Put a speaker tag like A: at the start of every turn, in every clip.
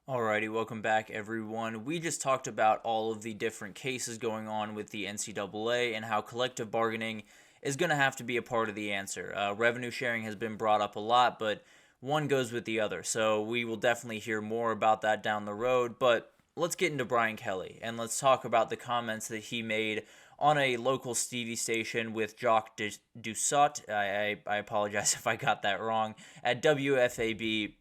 A: Alrighty, welcome back, everyone. We just talked about all of the different cases going on with the NCAA and how collective bargaining is going to have to be a part of the answer. Revenue sharing has been brought up a lot, but one goes with the other. So we will definitely hear more about that down the road. But let's get into Brian Kelly and let's talk about the comments that he made on a local TV station with Jacques Doucet. I apologize if I got that wrong. At WFAB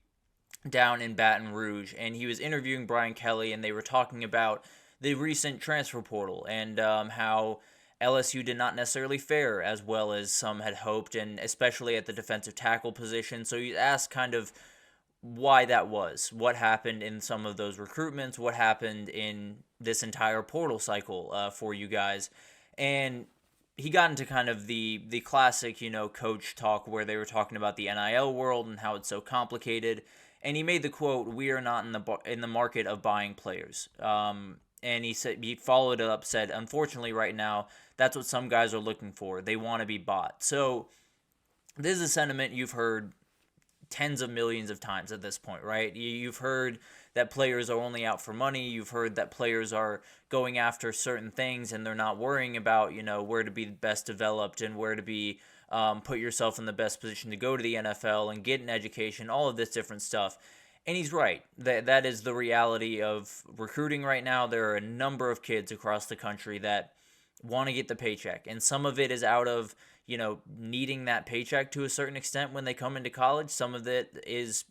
A: down in Baton Rouge, and he was interviewing Brian Kelly, and they were talking about the recent transfer portal and how LSU did not necessarily fare as well as some had hoped, and especially at the defensive tackle position. So he asked kind of why that was, what happened in some of those recruitments, what happened in this entire portal cycle for you guys, and he got into kind of the classic, coach talk where they were talking about the NIL world and how it's so complicated. And he made the quote, "We are not in the market of buying players." And he followed it up, said, "Unfortunately, right now, that's what some guys are looking for. They want to be bought." So this is a sentiment you've heard tens of millions of times at this point, right? You've heard that players are only out for money. You've heard that players are going after certain things and they're not worrying about, where to be best developed and where to be put yourself in the best position to go to the NFL and get an education, all of this different stuff. And he's right. That is the reality of recruiting right now. There are a number of kids across the country that want to get the paycheck. And some of it is out of, needing that paycheck to a certain extent when they come into college. Some of it is,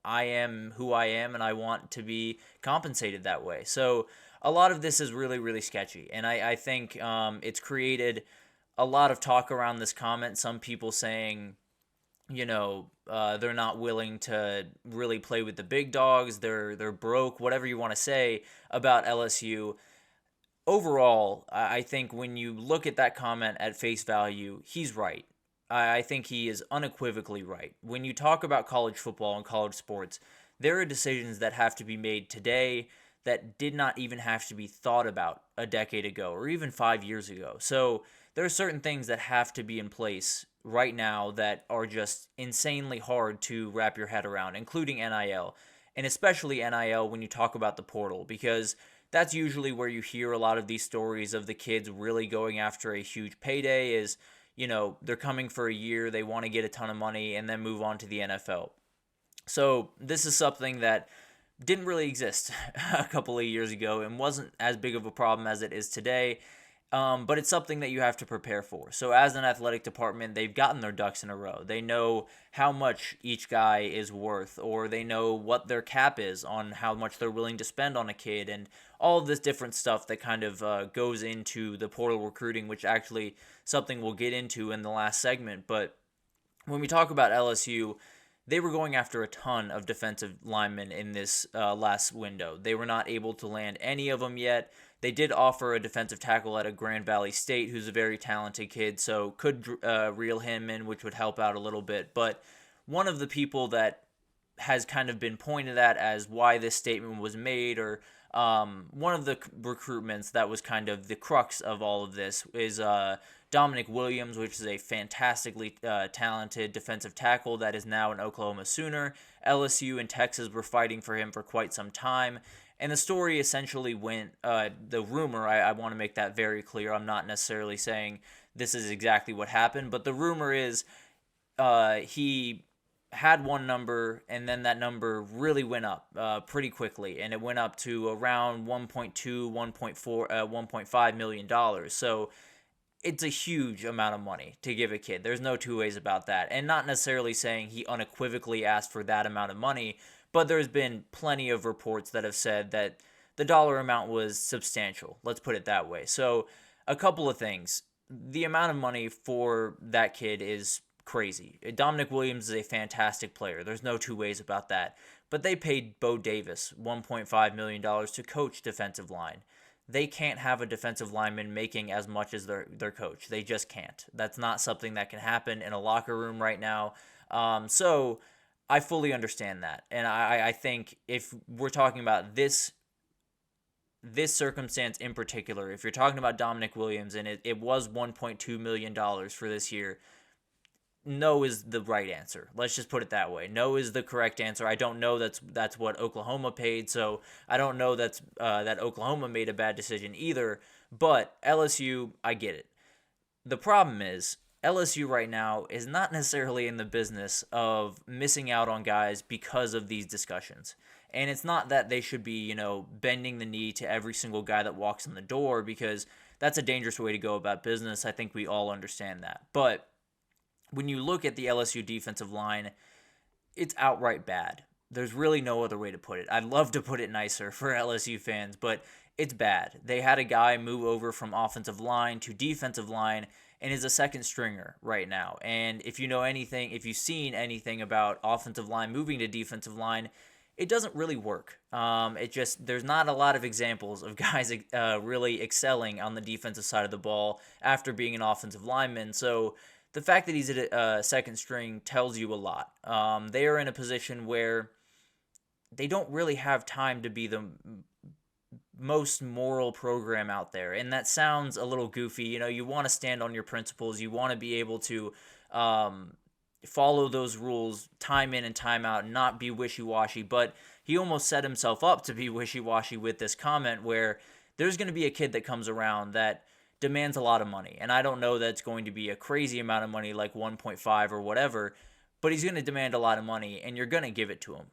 A: I am who I am and I want to be compensated that way. So a lot of this is really, really sketchy. And I think it's created a lot of talk around this comment. Some people saying, they're not willing to really play with the big dogs. They're broke, whatever you want to say about LSU. Overall, I think when you look at that comment at face value, he's right. I think he is unequivocally right. When you talk about college football and college sports, there are decisions that have to be made today that did not even have to be thought about a decade ago or even 5 years ago. So there are certain things that have to be in place right now that are just insanely hard to wrap your head around, including NIL, and especially NIL when you talk about the portal, because that's usually where you hear a lot of these stories of the kids really going after a huge payday is, they're coming for a year, they want to get a ton of money, and then move on to the NFL. So this is something that didn't really exist a couple of years ago and wasn't as big of a problem as it is today. But it's something that you have to prepare for. So as an athletic department, they've gotten their ducks in a row. They know how much each guy is worth, or they know what their cap is on how much they're willing to spend on a kid, and all of this different stuff that kind of goes into the portal recruiting, which actually something we'll get into in the last segment. But when we talk about LSU, they were going after a ton of defensive linemen in this last window. They were not able to land any of them yet. They did offer a defensive tackle at a Grand Valley State who's a very talented kid, so could reel him in, which would help out a little bit. But one of the people that has kind of been pointed at as why this statement was made, or one of the recruitments that was kind of the crux of all of this, is Dominic Williams, which is a fantastically talented defensive tackle that is now an Oklahoma Sooner. LSU and Texas were fighting for him for quite some time. And the story essentially went, the rumor, I want to make that very clear. I'm not necessarily saying this is exactly what happened, but the rumor is he had one number, and then that number really went up pretty quickly, and it went up to around 1.2, 1.4, $1.5 million. So it's a huge amount of money to give a kid. There's no two ways about that. And not necessarily saying he unequivocally asked for that amount of money, but there's been plenty of reports that have said that the dollar amount was substantial. Let's put it that way. So a couple of things. The amount of money for that kid is crazy. Dominic Williams is a fantastic player. There's no two ways about that. But they paid Bo Davis $1.5 million to coach defensive line. They can't have a defensive lineman making as much as their coach. They just can't. That's not something that can happen in a locker room right now. So I fully understand that. And I think if we're talking about this circumstance in particular, if you're talking about Dominic Williams and it was $1.2 million for this year, no is the right answer. Let's just put it that way. No is the correct answer. I don't know that's what Oklahoma paid, so I don't know that Oklahoma made a bad decision either. But LSU, I get it. The problem is LSU right now is not necessarily in the business of missing out on guys because of these discussions. And it's not that they should be, bending the knee to every single guy that walks in the door, because that's a dangerous way to go about business. I think we all understand that. But when you look at the LSU defensive line, it's outright bad. There's really no other way to put it. I'd love to put it nicer for LSU fans, but it's bad. They had a guy move over from offensive line to defensive line and is a second stringer right now. And if you know anything, if you've seen anything about offensive line moving to defensive line, it doesn't really work. There's not a lot of examples of guys really excelling on the defensive side of the ball after being an offensive lineman. So the fact that he's at a second string tells you a lot. They are in a position where they don't really have time to be the most moral program out there. And that sounds a little goofy. You want to stand on your principles. You want to be able to follow those rules time in and time out and not be wishy-washy. But he almost set himself up to be wishy-washy with this comment, where there's going to be a kid that comes around that demands a lot of money. And I don't know that it's going to be a crazy amount of money like 1.5 or whatever, but he's going to demand a lot of money, and you're going to give it to him.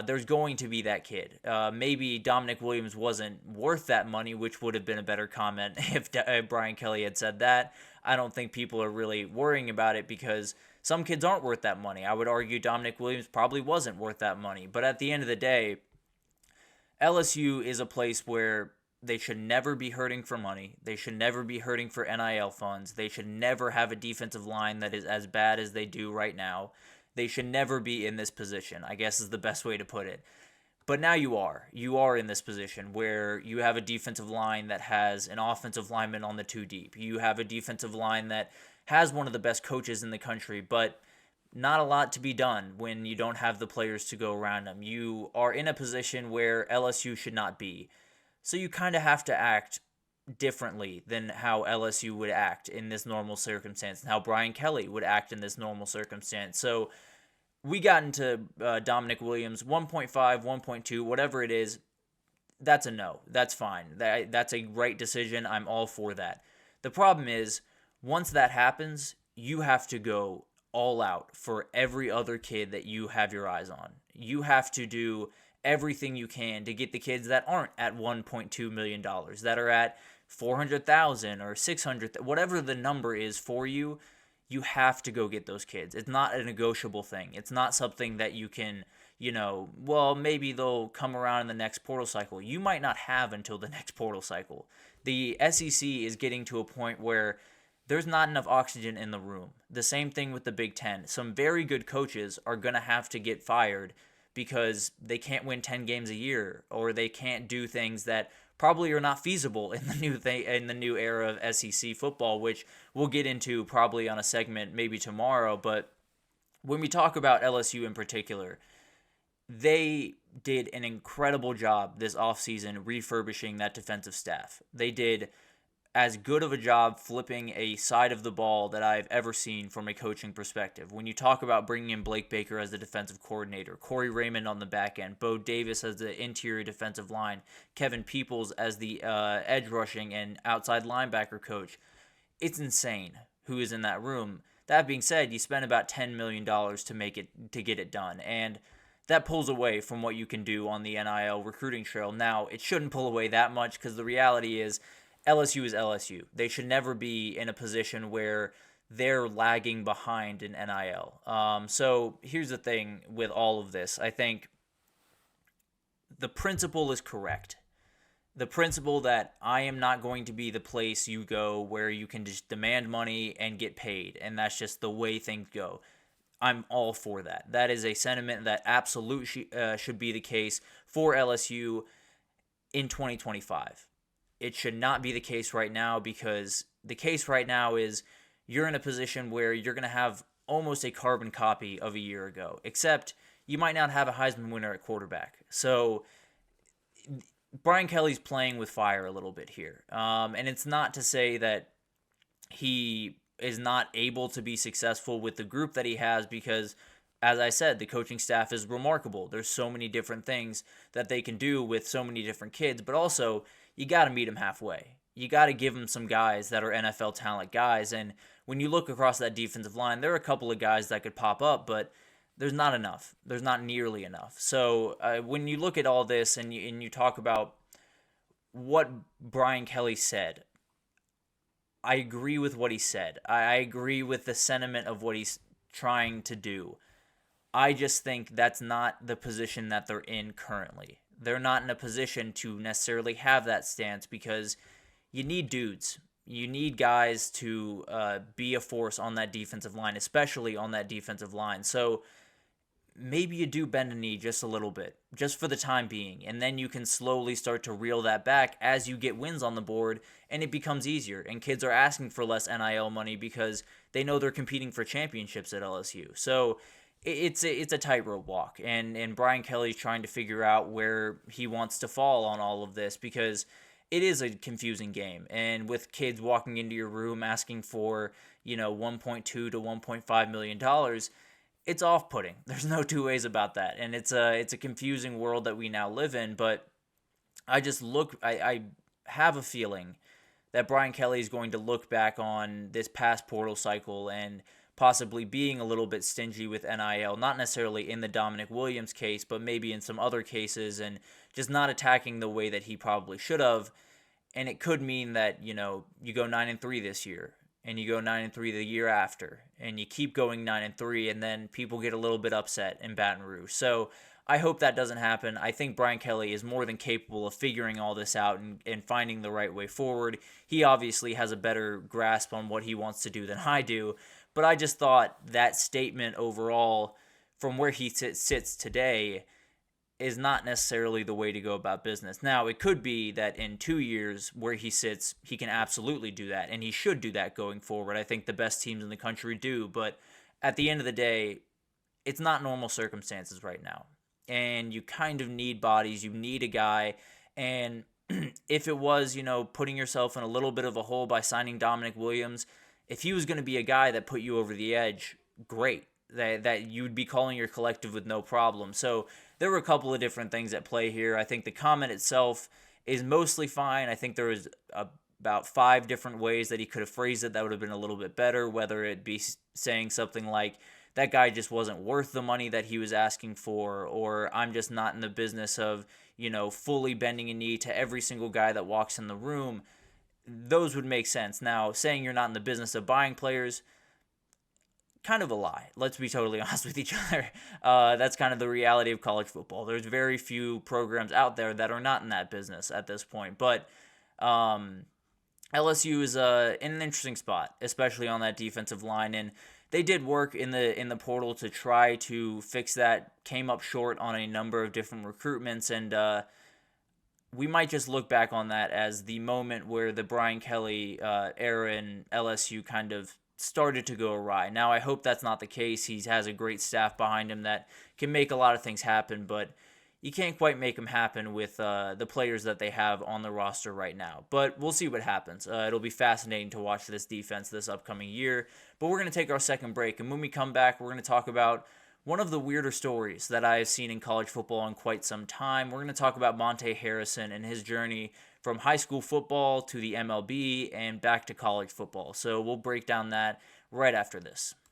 A: There's going to be that kid. Maybe Dominic Williams wasn't worth that money, which would have been a better comment if Brian Kelly had said that. I don't think people are really worrying about it because some kids aren't worth that money. I would argue Dominic Williams probably wasn't worth that money. But at the end of the day, LSU is a place where they should never be hurting for money. They should never be hurting for NIL funds. They should never have a defensive line that is as bad as they do right now. They should never be in this position, I guess is the best way to put it. But now you are. You are in this position where you have a defensive line that has an offensive lineman on the two deep. You have a defensive line that has one of the best coaches in the country, but not a lot to be done when you don't have the players to go around them. You are in a position where LSU should not be. So you kind of have to act differently than how LSU would act in this normal circumstance and how Brian Kelly would act in this normal circumstance. So we got into Dominic Williams, 1.5, 1.2, whatever it is. That's a no. That's fine. That's a right decision. I'm all for that. The problem is, once that happens, you have to go all out for every other kid that you have your eyes on. You have to do everything you can to get the kids that aren't at $1.2 million, that are at 400,000 or 600, whatever the number is for you. You have to go get those kids. It's not a negotiable thing. It's not something that you can, maybe they'll come around in the next portal cycle. You might not have until the next portal cycle. The SEC is getting to a point where there's not enough oxygen in the room. The same thing with the Big Ten. Some very good coaches are going to have to get fired because they can't win 10 games a year, or they can't do things that probably are not feasible in the new era of SEC football, which we'll get into probably on a segment maybe tomorrow. But when we talk about LSU in particular, they did an incredible job this offseason refurbishing that defensive staff. They did as good of a job flipping a side of the ball that I've ever seen from a coaching perspective. When you talk about bringing in Blake Baker as the defensive coordinator, Corey Raymond on the back end, Bo Davis as the interior defensive line, Kevin Peoples as the edge rushing and outside linebacker coach, it's insane who is in that room. That being said, you spend about $10 million to get it done, and that pulls away from what you can do on the NIL recruiting trail. Now, it shouldn't pull away that much because the reality is LSU is LSU. They should never be in a position where they're lagging behind in NIL. So here's the thing with all of this. I think the principle is correct. The principle that I am not going to be the place you go where you can just demand money and get paid, and that's just the way things go. I'm all for that. That is a sentiment that absolutely should be the case for LSU in 2025. It should not be the case right now, because the case right now is you're in a position where you're going to have almost a carbon copy of a year ago, except you might not have a Heisman winner at quarterback. So Brian Kelly's playing with fire a little bit here. And it's not to say that he is not able to be successful with the group that he has because, as I said, the coaching staff is remarkable. There's so many different things that they can do with so many different kids, but also you got to meet them halfway. You got to give them some guys that are NFL talent guys. And when you look across that defensive line, there are a couple of guys that could pop up, but there's not enough. There's not nearly enough. So when you look at all this and you talk about what Brian Kelly said, I agree with what he said. I agree with the sentiment of what he's trying to do. I just think that's not the position that they're in currently. They're not in a position to necessarily have that stance because you need dudes. You need guys to be a force on that defensive line, especially on that defensive line. So maybe you do bend a knee just a little bit, just for the time being, and then you can slowly start to reel that back as you get wins on the board, and it becomes easier, and kids are asking for less NIL money because they know they're competing for championships at LSU. So it's a tightrope walk, and Brian Kelly's trying to figure out where he wants to fall on all of this because it is a confusing game, and with kids walking into your room asking for $1.2 to $1.5 million, it's off-putting. There's no two ways about that, and it's a confusing world that we now live in. But I have a feeling that Brian Kelly is going to look back on this past portal cycle and possibly being a little bit stingy with NIL, not necessarily in the Dominic Williams case, but maybe in some other cases, and just not attacking the way that he probably should have. And it could mean that, you go 9-3 this year, and you go 9-3 the year after, and you keep going 9-3, and then people get a little bit upset in Baton Rouge. So I hope that doesn't happen. I think Brian Kelly is more than capable of figuring all this out and finding the right way forward. He obviously has a better grasp on what he wants to do than I do, but I just thought that statement overall, from where he sits today, is not necessarily the way to go about business. Now, it could be that in 2 years, where he sits, he can absolutely do that, and he should do that going forward. I think the best teams in the country do, but at the end of the day, it's not normal circumstances right now. And you kind of need bodies. You need a guy. And if it was, putting yourself in a little bit of a hole by signing Dominic Williams, if he was going to be a guy that put you over the edge, great. That you'd be calling your collective with no problem. So there were a couple of different things at play here. I think the comment itself is mostly fine. I think there was about 5 different ways that he could have phrased it that would have been a little bit better, whether it be saying something like, that guy just wasn't worth the money that he was asking for, or I'm just not in the business of, fully bending a knee to every single guy that walks in the room. Those would make sense. Now, saying you're not in the business of buying players, kind of a lie. Let's be totally honest with each other. That's kind of the reality of college football. There's very few programs out there that are not in that business at this point. But LSU is in an interesting spot, especially on that defensive line, and they did work in the portal to try to fix that. Came up short on a number of different recruitments, and we might just look back on that as the moment where the Brian Kelly era in LSU kind of started to go awry. Now, I hope that's not the case. He has a great staff behind him that can make a lot of things happen, but you can't quite make them happen with the players that they have on the roster right now. But we'll see what happens. It'll be fascinating to watch this defense this upcoming year. But we're going to take our second break, and when we come back, we're going to talk about one of the weirder stories that I have seen in college football in quite some time. We're going to talk about Monte Harrison and his journey from high school football to the MLB and back to college football. So we'll break down that right after this.